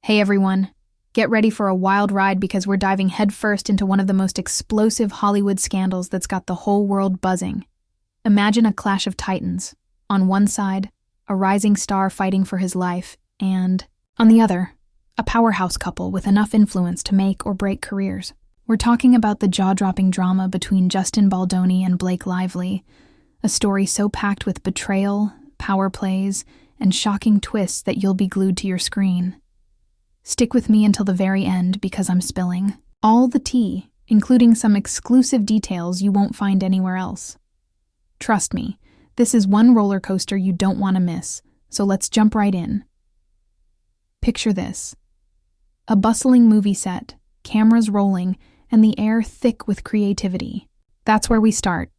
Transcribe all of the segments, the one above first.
Hey everyone, get ready for a wild ride because we're diving headfirst into one of the most explosive Hollywood scandals that's got the whole world buzzing. Imagine a clash of titans. On one side, a rising star fighting for his life, and, on the other, a powerhouse couple with enough influence to make or break careers. We're talking about the jaw-dropping drama between Justin Baldoni and Blake Lively, a story so packed with betrayal, power plays, and shocking twists that you'll be glued to your screen. Stick with me until the very end because I'm spilling all the tea, including some exclusive details you won't find anywhere else. Trust me, this is one roller coaster you don't want to miss, so let's jump right in. Picture this. A bustling movie set, cameras rolling, and the air thick with creativity. That's where we start,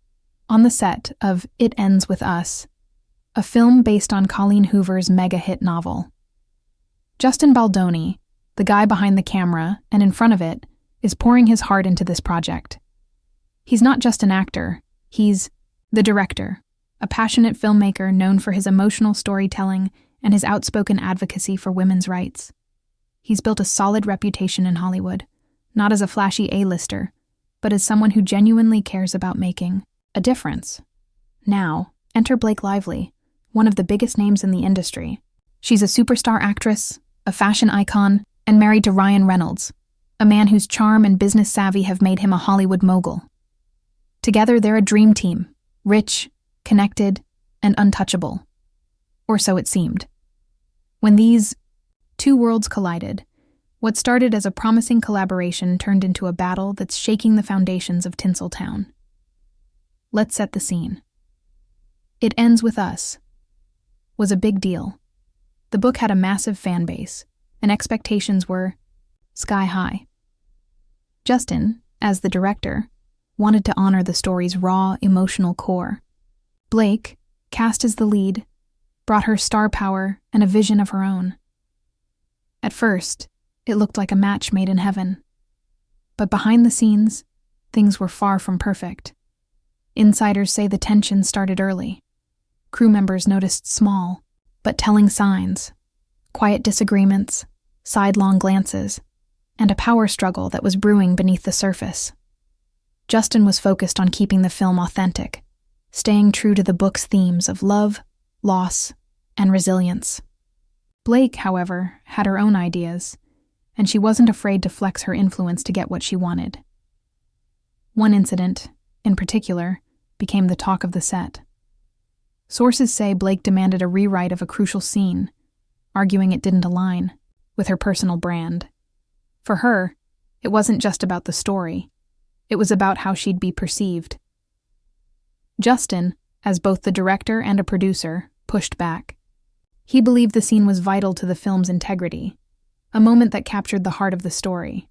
on the set of It Ends With Us, a film based on Colleen Hoover's mega-hit novel. Justin Baldoni, the guy behind the camera and in front of it, is pouring his heart into this project. He's not just an actor, he's the director, a passionate filmmaker known for his emotional storytelling and his outspoken advocacy for women's rights. He's built a solid reputation in Hollywood, not as a flashy A-lister, but as someone who genuinely cares about making a difference. Now, enter Blake Lively, one of the biggest names in the industry. She's a superstar actress, a fashion icon, and married to Ryan Reynolds, a man whose charm and business savvy have made him a Hollywood mogul. Together, they're a dream team, rich, connected, and untouchable. Or so it seemed. When these two worlds collided, what started as a promising collaboration turned into a battle that's shaking the foundations of Tinseltown. Let's set the scene. It Ends With Us was a big deal. The book had a massive fan base, and expectations were sky high. Justin, as the director, wanted to honor the story's raw, emotional core. Blake, cast as the lead, brought her star power and a vision of her own. At first, it looked like a match made in heaven. But behind the scenes, things were far from perfect. Insiders say the tension started early. Crew members noticed small, but telling signs, quiet disagreements, sidelong glances, and a power struggle that was brewing beneath the surface. Justin was focused on keeping the film authentic, staying true to the book's themes of love, loss, and resilience. Blake, however, had her own ideas, and she wasn't afraid to flex her influence to get what she wanted. One incident, in particular, became the talk of the set. Sources say Blake demanded a rewrite of a crucial scene, arguing it didn't align with her personal brand. For her, it wasn't just about the story. It was about how she'd be perceived. Justin, as both the director and a producer, pushed back. He believed the scene was vital to the film's integrity, a moment that captured the heart of the story.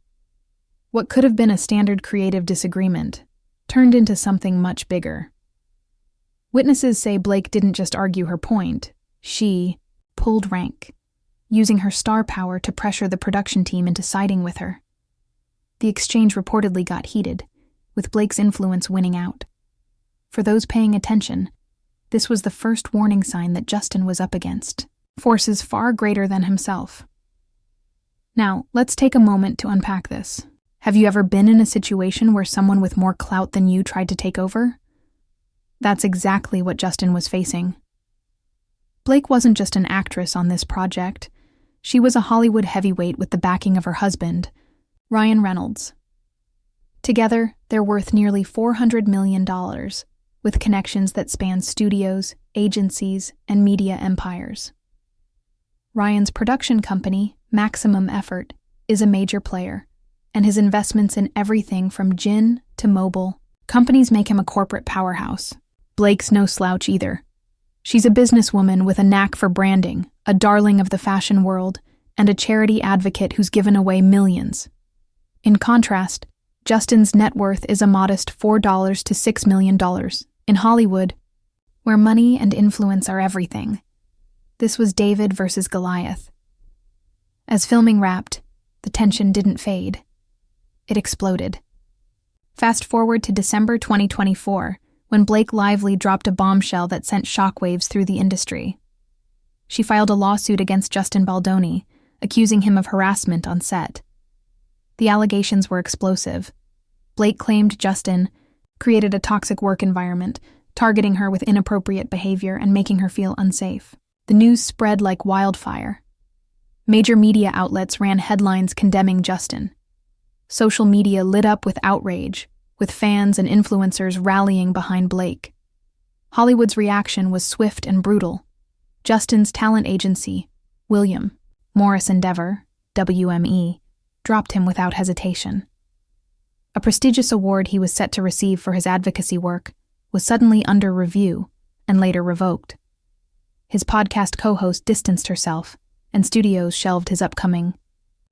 What could have been a standard creative disagreement turned into something much bigger. Witnesses say Blake didn't just argue her point, she pulled rank, using her star power to pressure the production team into siding with her. The exchange reportedly got heated, with Blake's influence winning out. For those paying attention, this was the first warning sign that Justin was up against forces far greater than himself. Now, let's take a moment to unpack this. Have you ever been in a situation where someone with more clout than you tried to take over? That's exactly what Justin was facing. Blake wasn't just an actress on this project. She was a Hollywood heavyweight with the backing of her husband, Ryan Reynolds. Together, they're worth nearly $400 million, with connections that span studios, agencies, and media empires. Ryan's production company, Maximum Effort, is a major player, and his investments in everything from gin to mobile companies make him a corporate powerhouse. Blake's no slouch either. She's a businesswoman with a knack for branding, a darling of the fashion world, and a charity advocate who's given away millions. In contrast, Justin's net worth is a modest $4 to $6 million. In Hollywood, where money and influence are everything, this was David versus Goliath. As filming wrapped, the tension didn't fade. It exploded. Fast forward to December 2024, when Blake Lively dropped a bombshell that sent shockwaves through the industry. She filed a lawsuit against Justin Baldoni, accusing him of harassment on set. The allegations were explosive. Blake claimed Justin created a toxic work environment, targeting her with inappropriate behavior and making her feel unsafe. The news spread like wildfire. Major media outlets ran headlines condemning Justin. Social media lit up with outrage, with fans and influencers rallying behind Blake. Hollywood's reaction was swift and brutal. Justin's talent agency, William Morris Endeavor, WME, dropped him without hesitation. A prestigious award he was set to receive for his advocacy work was suddenly under review and later revoked. His podcast co-host distanced herself, and studios shelved his upcoming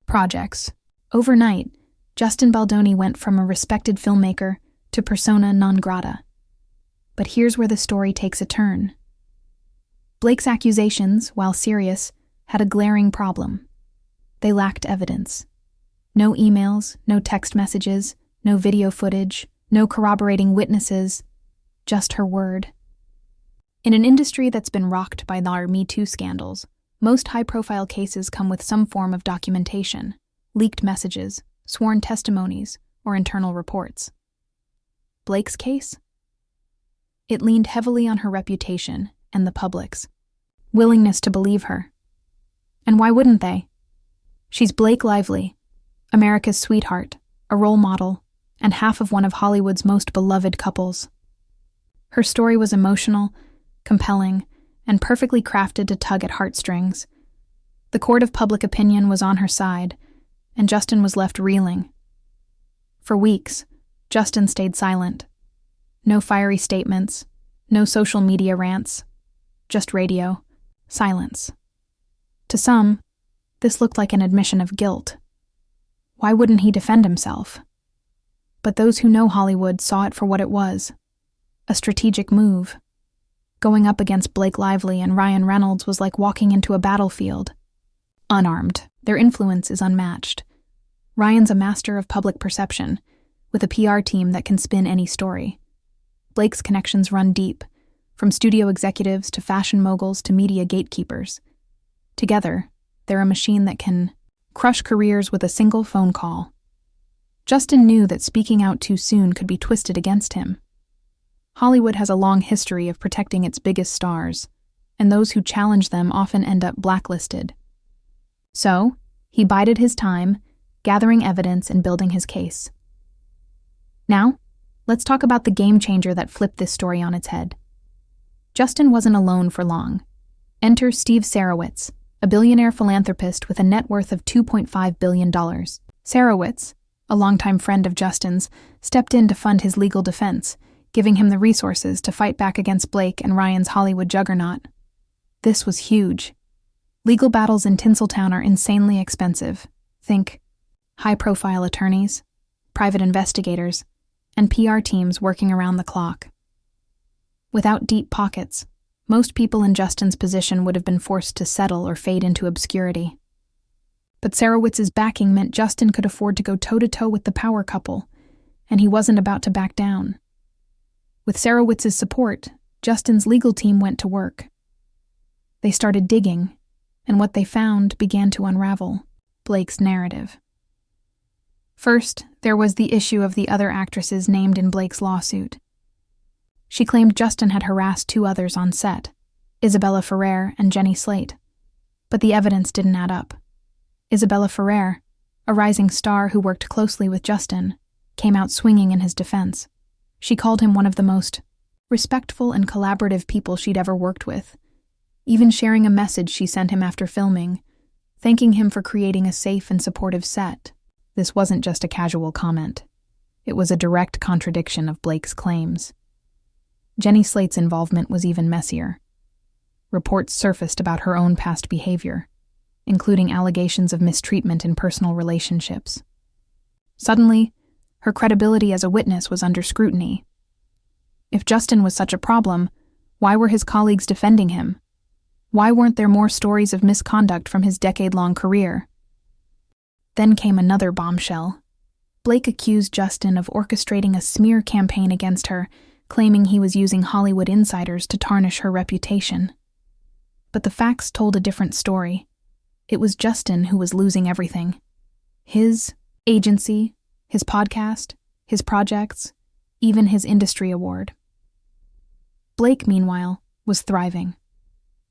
projects. Overnight, Justin Baldoni went from a respected filmmaker to persona non grata. But here's where the story takes a turn. Blake's accusations, while serious, had a glaring problem. They lacked evidence. No emails, no text messages, no video footage, no corroborating witnesses, just her word. In an industry that's been rocked by our Me Too scandals, most high-profile cases come with some form of documentation, leaked messages, sworn testimonies, or internal reports. Blake's case? It leaned heavily on her reputation and the public's willingness to believe her. And why wouldn't they? She's Blake Lively, America's sweetheart, a role model, and half of one of Hollywood's most beloved couples. Her story was emotional, compelling, and perfectly crafted to tug at heartstrings. The court of public opinion was on her side, and Justin was left reeling. For weeks, Justin stayed silent. No fiery statements, no social media rants, just radio, silence. To some, this looked like an admission of guilt. Why wouldn't he defend himself? But those who know Hollywood saw it for what it was, a strategic move. Going up against Blake Lively and Ryan Reynolds was like walking into a battlefield. Unarmed, their influence is unmatched. Ryan's a master of public perception, with a PR team that can spin any story. Blake's connections run deep, from studio executives to fashion moguls to media gatekeepers. Together, they're a machine that can crush careers with a single phone call. Justin knew that speaking out too soon could be twisted against him. Hollywood has a long history of protecting its biggest stars, and those who challenge them often end up blacklisted. So, he bided his time, gathering evidence and building his case. Now, let's talk about the game changer that flipped this story on its head. Justin wasn't alone for long. Enter Steve Sarowitz, a billionaire philanthropist with a net worth of $2.5 billion. Sarowitz, a longtime friend of Justin's, stepped in to fund his legal defense, giving him the resources to fight back against Blake and Ryan's Hollywood juggernaut. This was huge. Legal battles in Tinseltown are insanely expensive. Think high-profile attorneys, private investigators, and PR teams working around the clock. Without deep pockets, most people in Justin's position would have been forced to settle or fade into obscurity. But Sarowitz's backing meant Justin could afford to go toe-to-toe with the power couple, and he wasn't about to back down. With Sarowitz's support, Justin's legal team went to work. They started digging, and what they found began to unravel Blake's narrative. First, there was the issue of the other actresses named in Blake's lawsuit. She claimed Justin had harassed two others on set, Isabella Ferrer and Jenny Slate. But the evidence didn't add up. Isabella Ferrer, a rising star who worked closely with Justin, came out swinging in his defense. She called him one of the most respectful and collaborative people she'd ever worked with, even sharing a message she sent him after filming, thanking him for creating a safe and supportive set. This wasn't just a casual comment. It was a direct contradiction of Blake's claims. Jenny Slate's involvement was even messier. Reports surfaced about her own past behavior, including allegations of mistreatment in personal relationships. Suddenly, her credibility as a witness was under scrutiny. If Justin was such a problem, why were his colleagues defending him? Why weren't there more stories of misconduct from his decade-long career? Then came another bombshell. Blake accused Justin of orchestrating a smear campaign against her, claiming he was using Hollywood insiders to tarnish her reputation. But the facts told a different story. It was Justin who was losing everything. His agency, his podcast, his projects, even his industry award. Blake, meanwhile, was thriving.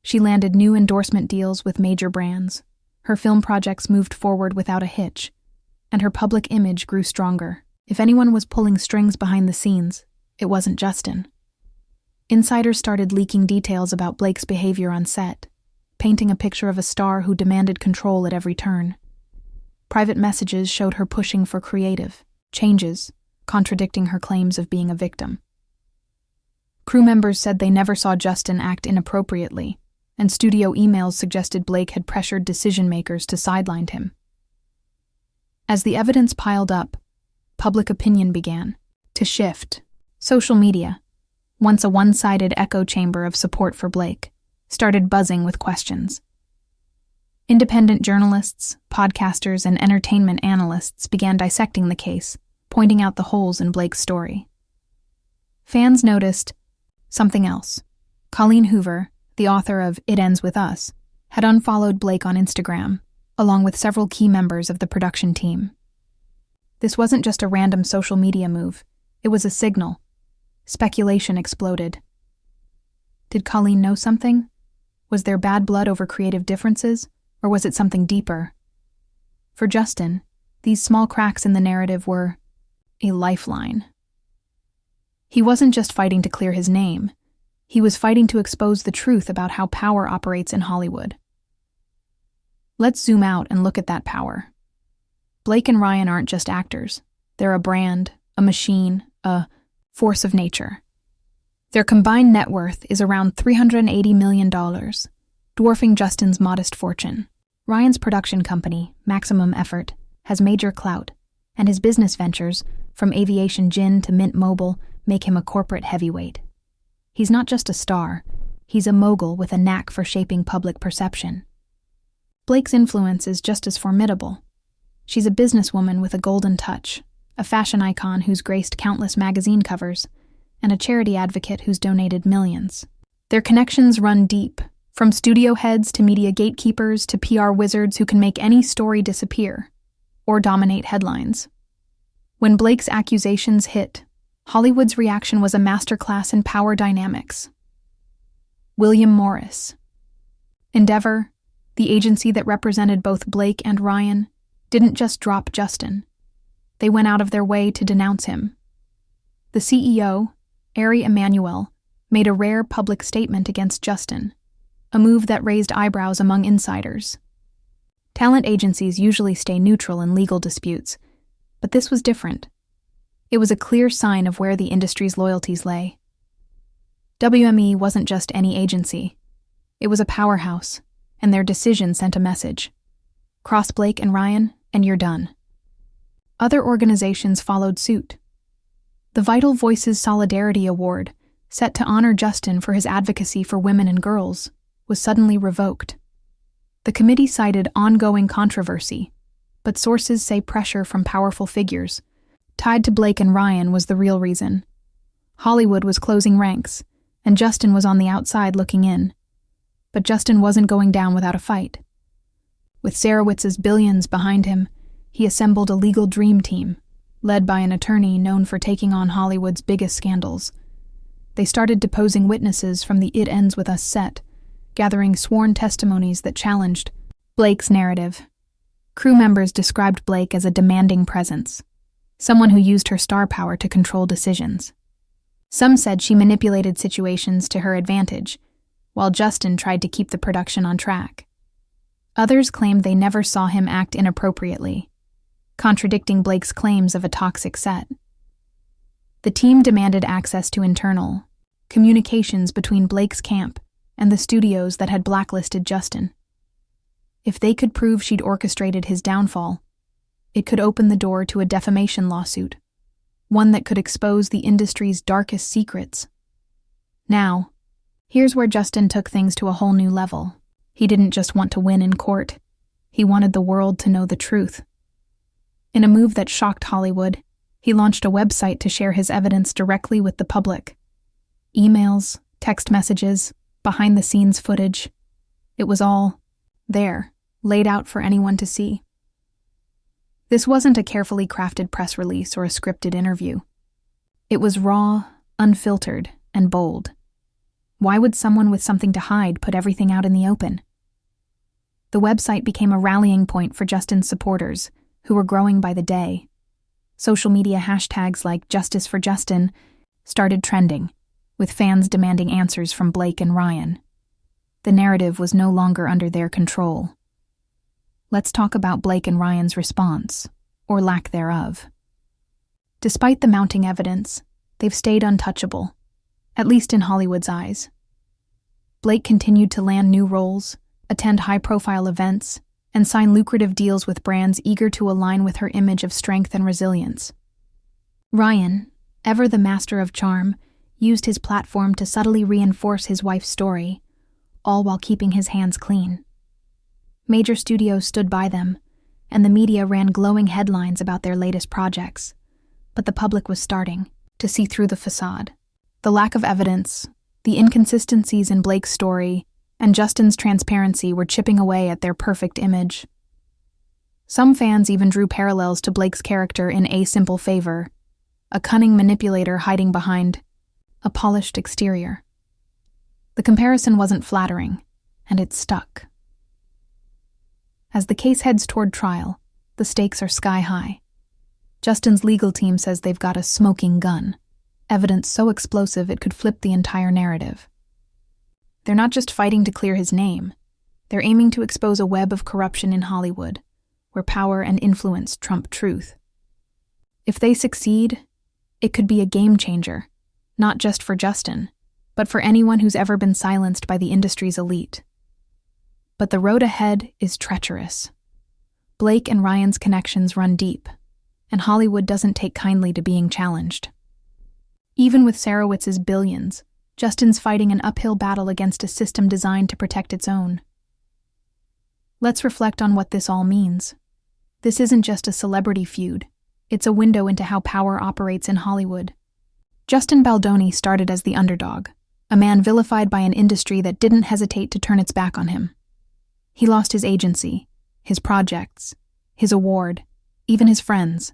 She landed new endorsement deals with major brands. Her film projects moved forward without a hitch, and her public image grew stronger. If anyone was pulling strings behind the scenes, it wasn't Justin. Insiders started leaking details about Blake's behavior on set, painting a picture of a star who demanded control at every turn. Private messages showed her pushing for creative changes, contradicting her claims of being a victim. Crew members said they never saw Justin act inappropriately, and studio emails suggested Blake had pressured decision-makers to sideline him. As the evidence piled up, public opinion began to shift. Social media, once a one-sided echo chamber of support for Blake, started buzzing with questions. Independent journalists, podcasters, and entertainment analysts began dissecting the case, pointing out the holes in Blake's story. Fans noticed something else. Colleen Hoover, the author of It Ends With Us, had unfollowed Blake on Instagram, along with several key members of the production team. This wasn't just a random social media move, it was a signal. Speculation exploded. Did Colleen know something? Was there bad blood over creative differences, or was it something deeper? For Justin, these small cracks in the narrative were a lifeline. He wasn't just fighting to clear his name, he was fighting to expose the truth about how power operates in Hollywood. Let's zoom out and look at that power. Blake and Ryan aren't just actors. They're a brand, a machine, a force of nature. Their combined net worth is around $380 million, dwarfing Justin's modest fortune. Ryan's production company, Maximum Effort, has major clout, and his business ventures, from aviation gin to Mint Mobile, make him a corporate heavyweight. He's not just a star, he's a mogul with a knack for shaping public perception. Blake's influence is just as formidable. She's a businesswoman with a golden touch, a fashion icon who's graced countless magazine covers, and a charity advocate who's donated millions. Their connections run deep, from studio heads to media gatekeepers to PR wizards who can make any story disappear or dominate headlines. When Blake's accusations hit, Hollywood's reaction was a masterclass in power dynamics. William Morris. Endeavor, the agency that represented both Blake and Ryan, didn't just drop Justin. They went out of their way to denounce him. The CEO, Ari Emanuel, made a rare public statement against Justin, a move that raised eyebrows among insiders. Talent agencies usually stay neutral in legal disputes, but this was different. It was a clear sign of where the industry's loyalties lay. WME wasn't just any agency. It was a powerhouse, and their decision sent a message. Cross Blake and Ryan, and you're done. Other organizations followed suit. The Vital Voices Solidarity Award, set to honor Justin for his advocacy for women and girls, was suddenly revoked. The committee cited ongoing controversy, but sources say pressure from powerful figures, tied to Blake and Ryan, was the real reason. Hollywood was closing ranks, and Justin was on the outside looking in. But Justin wasn't going down without a fight. With Sarawitz's billions behind him, he assembled a legal dream team, led by an attorney known for taking on Hollywood's biggest scandals. They started deposing witnesses from the It Ends With Us set, gathering sworn testimonies that challenged Blake's narrative. Crew members described Blake as a demanding presence, someone who used her star power to control decisions. Some said she manipulated situations to her advantage, while Justin tried to keep the production on track. Others claimed they never saw him act inappropriately, contradicting Blake's claims of a toxic set. The team demanded access to internal communications between Blake's camp and the studios that had blacklisted Justin. If they could prove she'd orchestrated his downfall, it could open the door to a defamation lawsuit, one that could expose the industry's darkest secrets. Now, here's where Justin took things to a whole new level. He didn't just want to win in court. He wanted the world to know the truth. In a move that shocked Hollywood, he launched a website to share his evidence directly with the public. Emails, text messages, behind-the-scenes footage. It was all there, laid out for anyone to see. This wasn't a carefully crafted press release or a scripted interview. It was raw, unfiltered, and bold. Why would someone with something to hide put everything out in the open? The website became a rallying point for Justin's supporters, who were growing by the day. Social media hashtags like Justice for Justin started trending, with fans demanding answers from Blake and Ryan. The narrative was no longer under their control. Let's talk about Blake and Ryan's response, or lack thereof. Despite the mounting evidence, they've stayed untouchable, at least in Hollywood's eyes. Blake continued to land new roles, attend high-profile events, and sign lucrative deals with brands eager to align with her image of strength and resilience. Ryan, ever the master of charm, used his platform to subtly reinforce his wife's story, all while keeping his hands clean. Major studios stood by them, and the media ran glowing headlines about their latest projects, but the public was starting to see through the facade. The lack of evidence, the inconsistencies in Blake's story, and Justin's transparency were chipping away at their perfect image. Some fans even drew parallels to Blake's character in A Simple Favor, a cunning manipulator hiding behind a polished exterior. The comparison wasn't flattering, and it stuck. As the case heads toward trial, the stakes are sky high. Justin's legal team says they've got a smoking gun, evidence so explosive it could flip the entire narrative. They're not just fighting to clear his name, they're aiming to expose a web of corruption in Hollywood, where power and influence trump truth. If they succeed, it could be a game changer, not just for Justin, but for anyone who's ever been silenced by the industry's elite. But the road ahead is treacherous. Blake and Ryan's connections run deep, and Hollywood doesn't take kindly to being challenged. Even with Sarawitz's billions, Justin's fighting an uphill battle against a system designed to protect its own. Let's reflect on what this all means. This isn't just a celebrity feud. It's a window into how power operates in Hollywood. Justin Baldoni started as the underdog, a man vilified by an industry that didn't hesitate to turn its back on him. He lost his agency, his projects, his award, even his friends.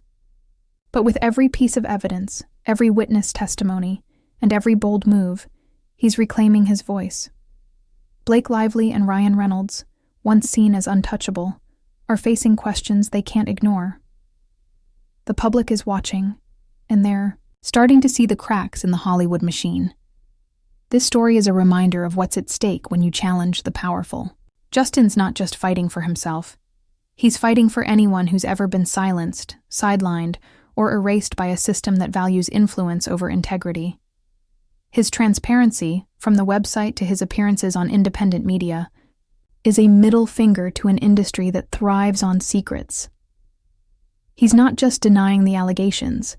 But with every piece of evidence, every witness testimony, and every bold move, he's reclaiming his voice. Blake Lively and Ryan Reynolds, once seen as untouchable, are facing questions they can't ignore. The public is watching, and they're starting to see the cracks in the Hollywood machine. This story is a reminder of what's at stake when you challenge the powerful. Justin's not just fighting for himself. He's fighting for anyone who's ever been silenced, sidelined, or erased by a system that values influence over integrity. His transparency, from the website to his appearances on independent media, is a middle finger to an industry that thrives on secrets. He's not just denying the allegations.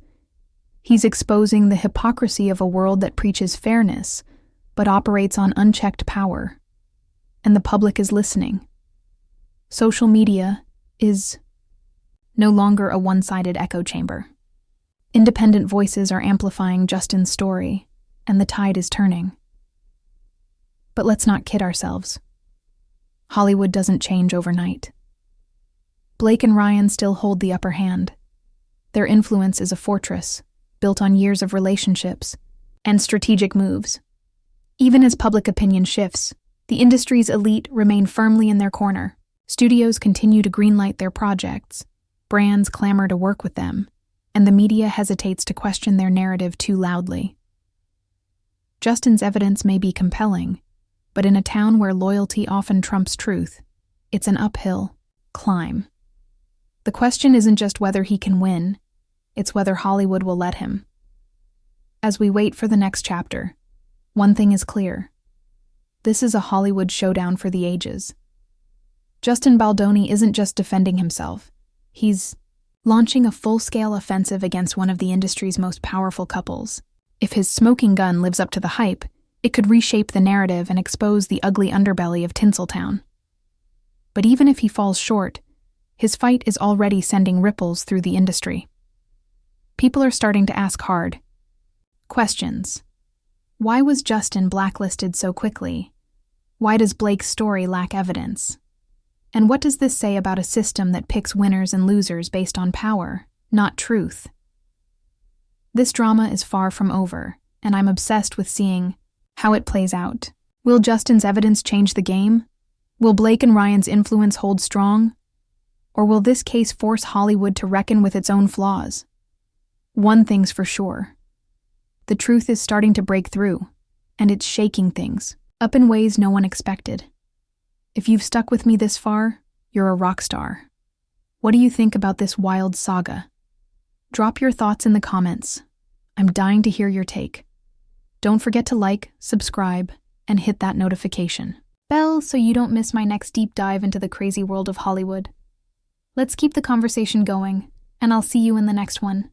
He's exposing the hypocrisy of a world that preaches fairness, but operates on unchecked power. And the public is listening. Social media is no longer a one-sided echo chamber. Independent voices are amplifying Justin's story, and the tide is turning. But let's not kid ourselves. Hollywood doesn't change overnight. Blake and Ryan still hold the upper hand. Their influence is a fortress, built on years of relationships and strategic moves. Even as public opinion shifts, the industry's elite remain firmly in their corner. Studios continue to greenlight their projects, brands clamor to work with them, and the media hesitates to question their narrative too loudly. Justin's evidence may be compelling, but in a town where loyalty often trumps truth, it's an uphill climb. The question isn't just whether he can win, it's whether Hollywood will let him. As we wait for the next chapter, one thing is clear. This is a Hollywood showdown for the ages. Justin Baldoni isn't just defending himself. He's launching a full-scale offensive against one of the industry's most powerful couples. If his smoking gun lives up to the hype, it could reshape the narrative and expose the ugly underbelly of Tinseltown. But even if he falls short, his fight is already sending ripples through the industry. People are starting to ask hard questions. Why was Justin blacklisted so quickly? Why does Blake's story lack evidence? And what does this say about a system that picks winners and losers based on power, not truth? This drama is far from over, and I'm obsessed with seeing how it plays out. Will Justin's evidence change the game? Will Blake and Ryan's influence hold strong? Or will this case force Hollywood to reckon with its own flaws? One thing's for sure. The truth is starting to break through, and it's shaking things up in ways no one expected. If you've stuck with me this far, you're a rock star. What do you think about this wild saga? Drop your thoughts in the comments. I'm dying to hear your take. Don't forget to like, subscribe, and hit that notification bell so you don't miss my next deep dive into the crazy world of Hollywood. Let's keep the conversation going, and I'll see you in the next one.